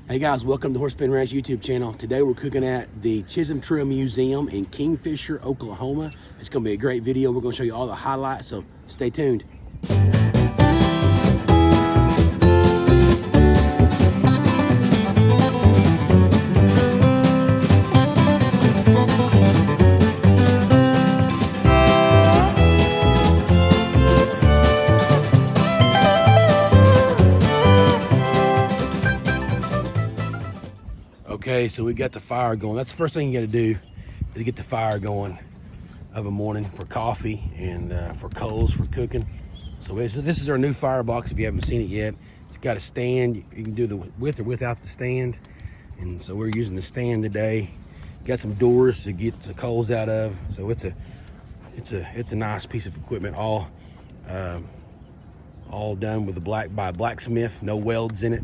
Hey guys, welcome to Horsepen Ranch YouTube channel. Today we're cooking at the Chisholm Trail Museum in Kingfisher, Oklahoma. It's gonna be a great video. We're gonna show you all the highlights, so stay tuned. Okay, so we got the fire going. That's the first thing you got to do is get the fire going of a morning for coffee and for coals for cooking. So this is our new Firebox. If you haven't seen it yet, it's got a stand. You can do the with or without the stand. And so we're using the stand today. Got some doors to get the coals out of. So it's a nice piece of equipment, all done with by a blacksmith. No welds in it.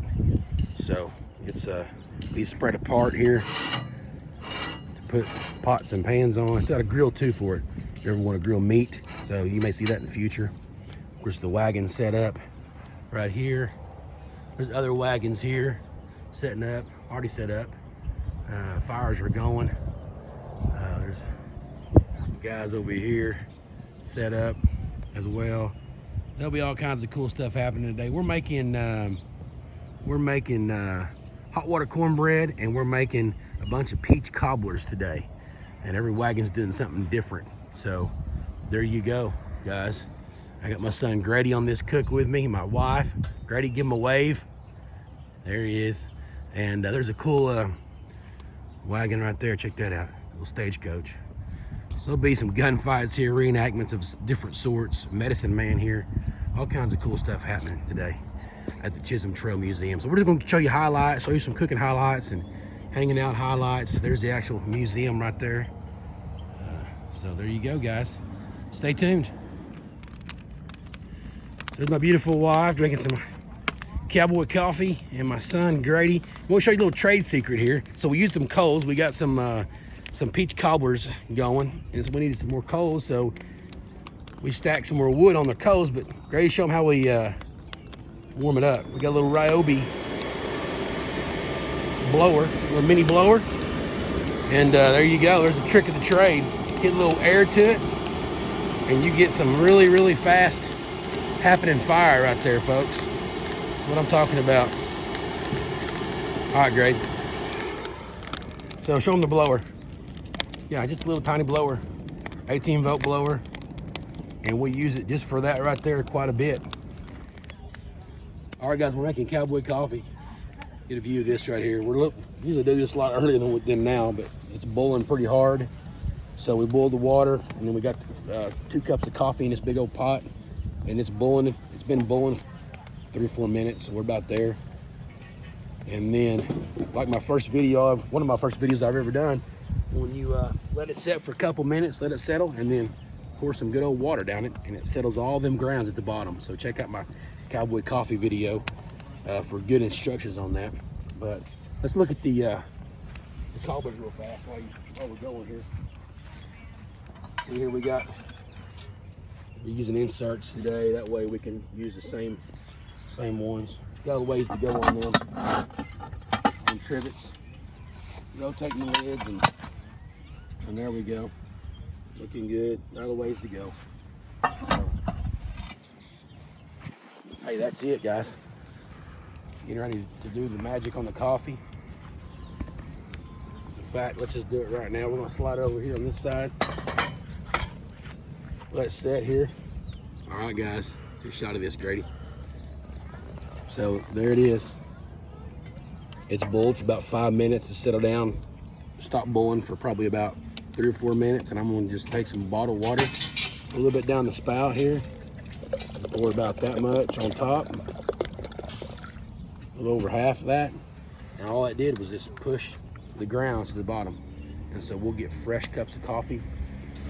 So it's these spread apart here to put pots and pans on. It's got a grill too for it if you ever want to grill meat, so you may see that in the future. Of course, the wagon set up right here. There's other wagons here setting up, already set up. Fires are going. There's some guys over here set up as well. There'll be all kinds of cool stuff happening today. We're making hot water cornbread, and we're making a bunch of peach cobblers today, and every wagon's doing something different. So there you go, guys. I got my son Grady on this cook with me, my wife. Grady, give him a wave. There he is. And there's a cool wagon right there. Check that out, little stagecoach. So there'll be some gunfights here, reenactments of different sorts, medicine man here, all kinds of cool stuff happening today at the Chisholm Trail Museum. So we're just going to show you highlights, show you some cooking highlights and hanging out highlights. There's the actual museum right there. So there you go, guys. Stay tuned. So there's my beautiful wife drinking some Cowboy coffee, and my son Grady. We'll show you a little trade secret here. So we used some coals. We got some peach cobblers going, and so we needed some more coals. So we stacked some more wood on the coals. But Grady, show them how we warm it up. We got a little Ryobi blower, a little mini blower, and there you go. There's the trick of the trade. Hit a little air to it, and you get some really, really fast happening fire right there, folks. What I'm talking about. All right, Greg. So show them the blower. Yeah, just a little tiny blower, 18-volt blower, and we use it just for that right there quite a bit. All right, guys, we're making Cowboy coffee. Get a view of this right here. We usually do this a lot earlier than now, but it's boiling pretty hard. So we boiled the water, and then we got 2 cups of coffee in this big old pot, and it's boiling. It's been boiling for 3 or 4 minutes, so we're about there. And then, like my first video, one of my first videos I've ever done, when you let it set for a couple minutes, let it settle, and then pour some good old water down it, and it settles all them grounds at the bottom. So check out my Cowboy coffee video for good instructions on that. But let's look at the cobblers real fast while we're going here. So here we're using inserts today. That way we can use the same ones. Got a ways to go on them. And trivets. Rotating the lids, and there we go. Looking good. Not a ways to go. So, hey, that's it, guys. Getting ready to do the magic on the coffee. In fact, let's just do it right now. We're gonna slide it over here on this side. Let it set here. All right, guys. Here's a shot of this, Grady. So there it is. It's boiled for about 5 minutes to settle down. Stop boiling for probably about 3 or 4 minutes, and I'm gonna just take some bottled water, a little bit down the spout here. Pour about that much on top, a little over half of that, and all that did was just push the grounds to the bottom. And so we'll get fresh cups of coffee.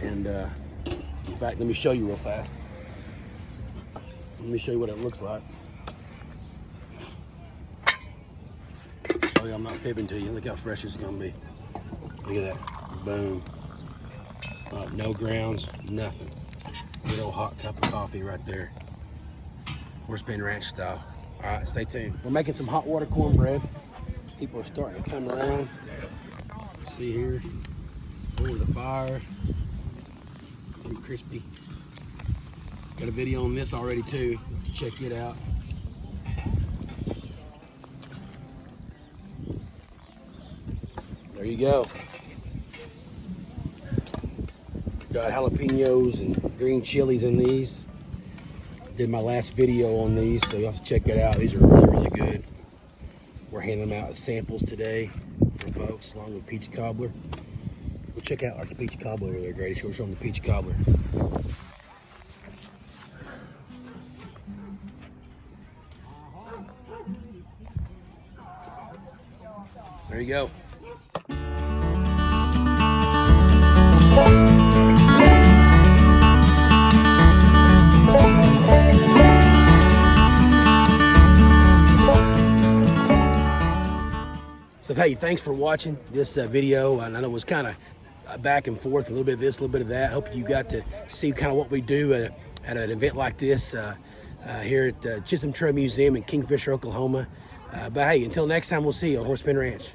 And in fact, let me show you real fast. Let me show you what it looks like. Show you, I'm not fibbing to you. Look how fresh it's gonna be. Look at that, boom. No grounds, nothing. Good old hot cup of coffee right there. Horsepen Ranch style. All right, stay tuned. We're making some hot water cornbread. People are starting to come around. See here, over the fire, pretty crispy. Got a video on this already too. Check it out. There you go. Got jalapenos and green chilies in these. Did my last video on these, so you'll have to check it out. These are really, really good. We're handing them out as samples today for folks, along with peach cobbler. Go check out our peach cobbler over there, Grady. Show them the peach cobbler. So there you go. So hey, thanks for watching this video. I know it was kind of back and forth, a little bit of this, a little bit of that. Hope you got to see kind of what we do at an event like this here at the Chisholm Trail Museum in Kingfisher, Oklahoma. But hey, until next time, we'll see you on Horseman Ranch.